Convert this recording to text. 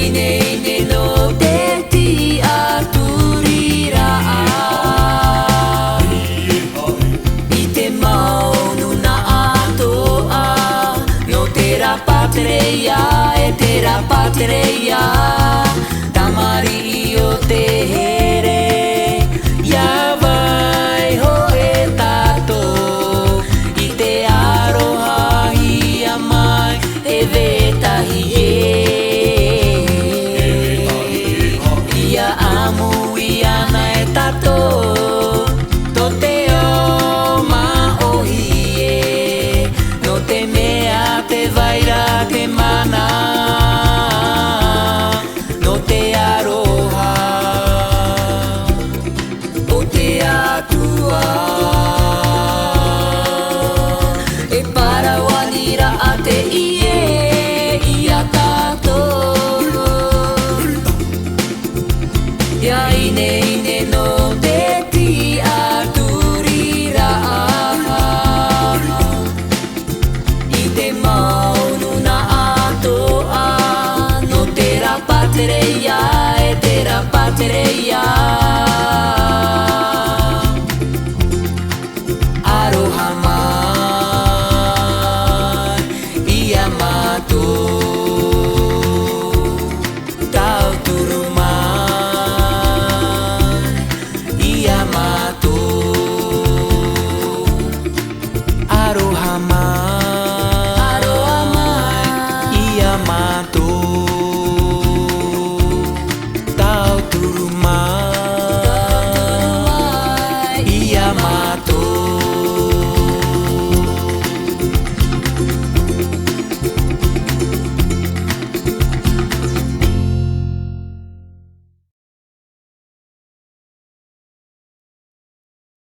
ine ine no te ti aturira I te maunu na atoa no tera patreia e tera patreia tamari o te here ia vai ho e tato I te aroha ia mai e vetahi ia amu ia na e tato to te o ma ohi e no te mea te vaira te mana no te aroha o te atua e parawanira a te ie ia tato ia ine ine no te ti aturira I te maunu na atoa no tera patreia e tera patreia aroha mai ia matou tau turu mai ia matou aroha mai